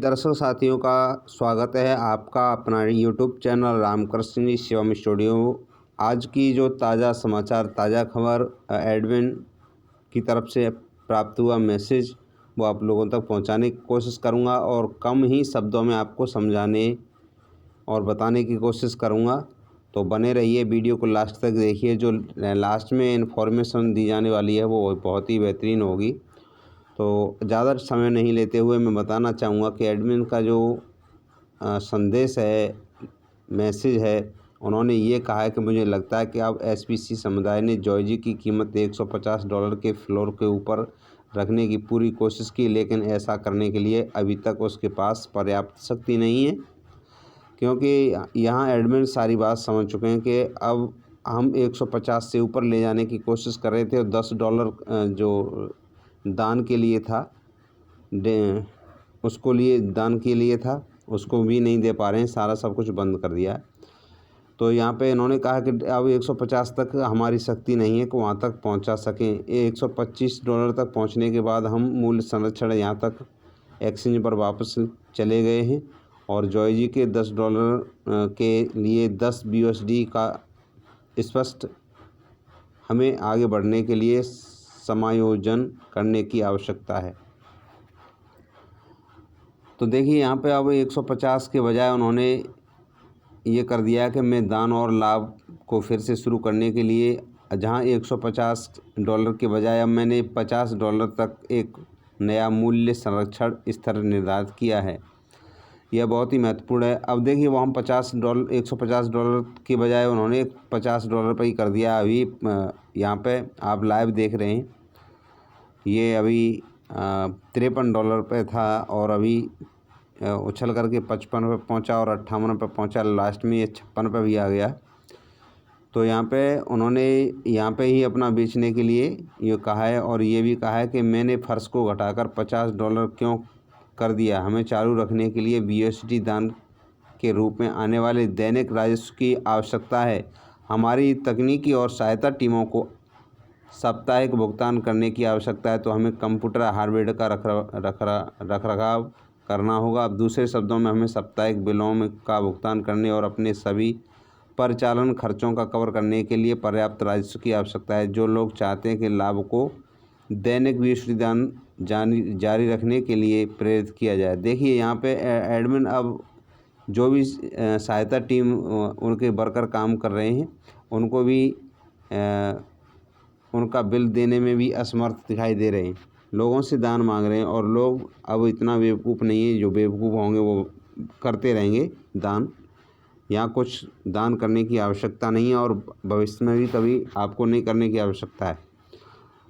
दर्शक साथियों का स्वागत है आपका अपना यूट्यूब चैनल रामकृष्ण जी शिवम स्टूडियो। आज की जो ताज़ा समाचार, ताज़ा खबर एडमिन की तरफ से प्राप्त हुआ मैसेज वो आप लोगों तक पहुंचाने की कोशिश करूंगा और कम ही शब्दों में आपको समझाने और बताने की कोशिश करूंगा। तो बने रहिए, वीडियो को लास्ट तक देखिए। जो लास्ट में इन्फॉर्मेशन दी जाने वाली है वो बहुत ही बेहतरीन होगी। तो ज़्यादा समय नहीं लेते हुए मैं बताना चाहूँगा कि एडमिन का जो संदेश है, मैसेज है, उन्होंने ये कहा है कि मुझे लगता है कि अब एसपीसी समुदाय ने जॉर्जी की कीमत $150 के फ्लोर के ऊपर रखने की पूरी कोशिश की, लेकिन ऐसा करने के लिए अभी तक उसके पास पर्याप्त शक्ति नहीं है, क्योंकि यहाँ एडमिन सारी बात समझ चुके हैं कि अब हम 150 से ऊपर ले जाने की कोशिश कर रहे थे और $10 जो दान के लिए था, उसको लिए दान के लिए था, उसको भी नहीं दे पा रहे हैं, सारा सब कुछ बंद कर दिया है। तो यहाँ पे इन्होंने कहा कि अब 150 तक हमारी शक्ति नहीं है कि वहाँ तक पहुँचा सकें। $125 तक पहुँचने के बाद हम मूल्य संरक्षण यहाँ तक एक्सचेंज पर वापस चले गए हैं और जॉर्जी के $10 के लिए 10 BUSD का स्पष्ट हमें आगे बढ़ने के लिए समायोजन करने की आवश्यकता है। तो देखिए यहाँ पे अब 150 के बजाय उन्होंने ये कर दिया है कि मैं दान और लाभ को फिर से शुरू करने के लिए जहाँ $150 के बजाय अब मैंने $50 तक एक नया मूल्य संरक्षण स्तर निर्धारित किया है। यह बहुत ही महत्वपूर्ण है। अब देखिए वो हम $150 के बजाय उन्होंने $50 पर ही कर दिया। अभी यहाँ पे आप लाइव देख रहे हैं, ये अभी $53 पे था और अभी उछल करके 55 पे पहुँचा और 58 पे पहुँचा, लास्ट में ये 56 पे भी आ गया। तो यहाँ पे उन्होंने यहाँ पे ही अपना बेचने के लिए ये कहा है और ये भी कहा है कि मैंने फ़र्श को घटाकर $50 क्यों कर दिया। हमें चालू रखने के लिए BUSD दान के रूप में आने वाले दैनिक राजस्व की आवश्यकता है। हमारी तकनीकी और सहायता टीमों को साप्ताहिक भुगतान करने की आवश्यकता है, तो हमें कंप्यूटर हार्डवेयर का रखरखाव करना होगा। अब दूसरे शब्दों में हमें साप्ताहिक बिलों में का भुगतान करने और अपने सभी परिचालन खर्चों का कवर करने के लिए पर्याप्त राजस्व की आवश्यकता है। जो लोग चाहते हैं कि लाभ को दैनिक BUSD दान जारी रखने के लिए प्रेरित किया जाए। देखिए यहाँ पे एडमिन अब जो भी सहायता टीम उनके वर्कर काम कर रहे हैं उनको भी उनका बिल देने में भी असमर्थ दिखाई दे रहे हैं, लोगों से दान मांग रहे हैं और लोग अब इतना बेवकूफ़ नहीं है। जो बेवकूफ़ होंगे वो करते रहेंगे दान। यहाँ कुछ दान करने की आवश्यकता नहीं है और भविष्य में भी कभी आपको नहीं करने की आवश्यकता है।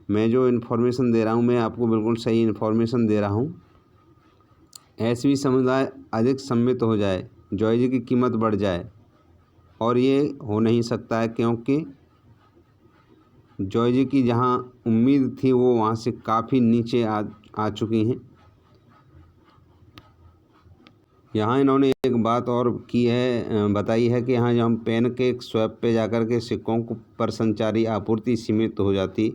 मैं जो इन्फॉर्मेशन दे रहा हूँ मैं आपको बिल्कुल सही इन्फॉर्मेशन दे रहा हूँ। ऐसी समुदाय अधिक सम्मिलित हो जाए, जॉर्जी की कीमत बढ़ जाए, और ये हो नहीं सकता है क्योंकि जॉर्जी की जहाँ उम्मीद थी वो वहाँ से काफ़ी नीचे आ चुकी हैं। यहाँ इन्होंने एक बात और की है, बताई है कि यहाँ जब हम पैनकेक स्वैप पे जाकर के सिक्कों को पर संचारी आपूर्ति सीमित हो जाती,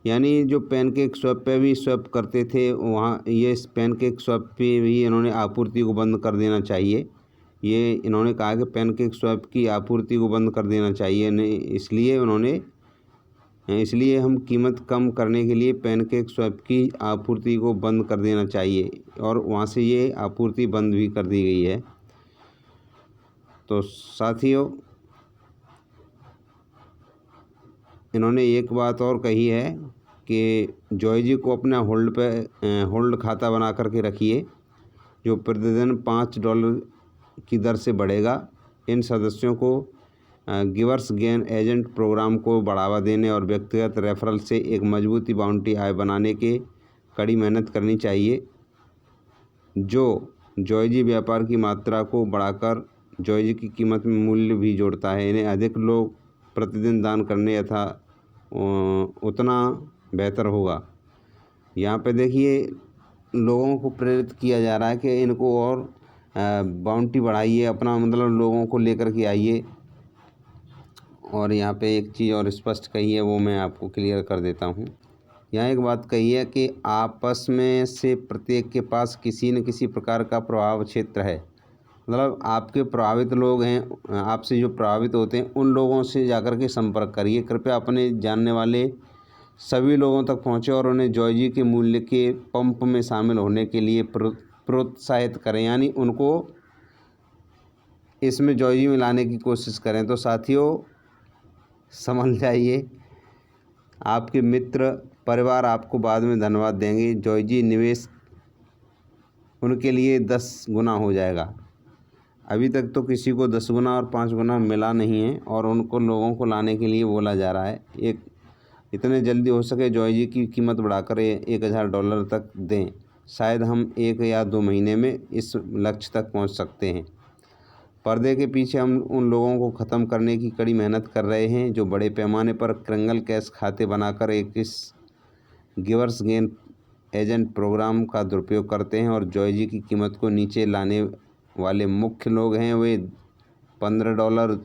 यानी जो पैनकेक स्वैप पे भी स्वैप करते थे वहाँ ये पैनकेक स्वैप पे भी इन्होंने आपूर्ति को बंद कर देना चाहिए। ये इन्होंने कहा कि पैनकेक स्वैप की आपूर्ति को बंद कर देना चाहिए। इसलिए हम कीमत कम करने के लिए पैनकेक स्वैप की आपूर्ति को बंद कर देना चाहिए और वहाँ से ये आपूर्ति बंद भी कर दी गई है। तो साथियों, इन्होंने एक बात और कही है कि जॉर्जी को अपना होल्ड खाता बना करके रखिए, जो प्रतिदिन $5 की दर से बढ़ेगा। इन सदस्यों को गिवर्स गेन एजेंट प्रोग्राम को बढ़ावा देने और व्यक्तिगत रेफरल से एक मजबूती बाउंटी आय बनाने के कड़ी मेहनत करनी चाहिए, जो जॉर्जी व्यापार की मात्रा को बढ़ाकर जॉर्जी की कीमत में मूल्य भी जोड़ता है। इन्हें अधिक लोग प्रतिदिन दान करने यथा उतना बेहतर होगा। यहाँ पे देखिए लोगों को प्रेरित किया जा रहा है कि इनको और बाउंटी बढ़ाइए, अपना मतलब लोगों को लेकर के आइए। और यहाँ पे एक चीज़ और स्पष्ट कही है वो मैं आपको क्लियर कर देता हूँ। यहाँ एक बात कही है कि आपस में से प्रत्येक के पास किसी न किसी प्रकार का प्रभाव क्षेत्र है। मतलब आपके प्रभावित लोग हैं, आपसे जो प्रभावित होते हैं उन लोगों से जाकर के संपर्क करिए। कृपया अपने जानने वाले सभी लोगों तक पहुँचे और उन्हें जॉयजी के मूल्य के पंप में शामिल होने के लिए प्रोत्साहित करें, यानी उनको इसमें जॉयजी में लाने की कोशिश करें। तो साथियों, समझ जाइए, आपके मित्र परिवार आपको बाद में धन्यवाद देंगे। जॉयजी निवेश उनके लिए 10 गुना हो जाएगा। अभी तक तो किसी को 10 गुना और 5 गुना मिला नहीं है और उनको लोगों को लाने के लिए बोला जा रहा है। एक इतने जल्दी हो सके जॉयजी की कीमत बढ़ाकर $1000 तक दें। शायद हम 1 या 2 महीने में इस लक्ष्य तक पहुंच सकते हैं। पर्दे के पीछे हम उन लोगों को ख़त्म करने की कड़ी मेहनत कर रहे हैं जो बड़े पैमाने पर क्रंगल कैश खाते बनाकर इस गिवर्स गेन एजेंट प्रोग्राम का दुरुपयोग करते हैं और जॉयजी की कीमत को नीचे लाने वाले मुख्य लोग हैं। वे $15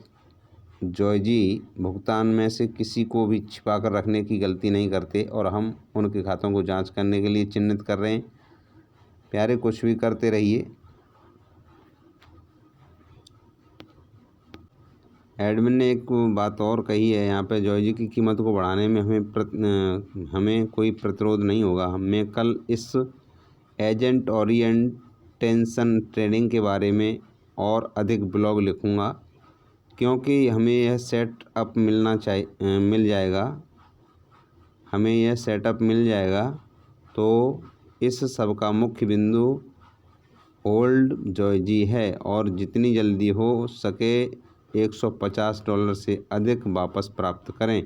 जॉयजी भुगतान में से किसी को भी छिपा कर रखने की गलती नहीं करते और हम उनके खातों को जांच करने के लिए चिन्हित कर रहे हैं। प्यारे, कुछ भी करते रहिए। एडमिन ने एक बात और कही है यहाँ पे, जॉयजी की कीमत को बढ़ाने में हमें कोई प्रतिरोध नहीं होगा। मैं कल इस एजेंट ओरिएंटेशन ट्रेडिंग के बारे में और अधिक ब्लॉग लिखूँगा, क्योंकि हमें यह सेटअप मिल जाएगा। हमें यह सेटअप मिल जाएगा। तो इस सब का मुख्य बिंदु ओल्ड जॉयजी है और जितनी जल्दी हो सके $150 से अधिक वापस प्राप्त करें।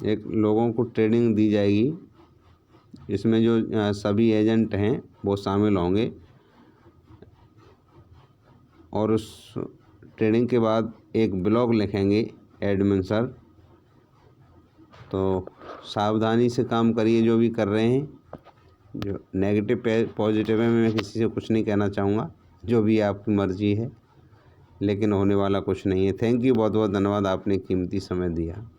एक लोगों को ट्रेडिंग दी जाएगी, इसमें जो सभी एजेंट हैं वो शामिल होंगे और उस ट्रेडिंग के बाद एक ब्लॉग लिखेंगे एडमिन सर। तो सावधानी से काम करिए जो भी कर रहे हैं। जो नेगेटिव पॉजिटिव है, मैं किसी से कुछ नहीं कहना चाहूँगा, जो भी आपकी मर्ज़ी है, लेकिन होने वाला कुछ नहीं है। थैंक यू, बहुत बहुत धन्यवाद, आपने कीमती समय दिया।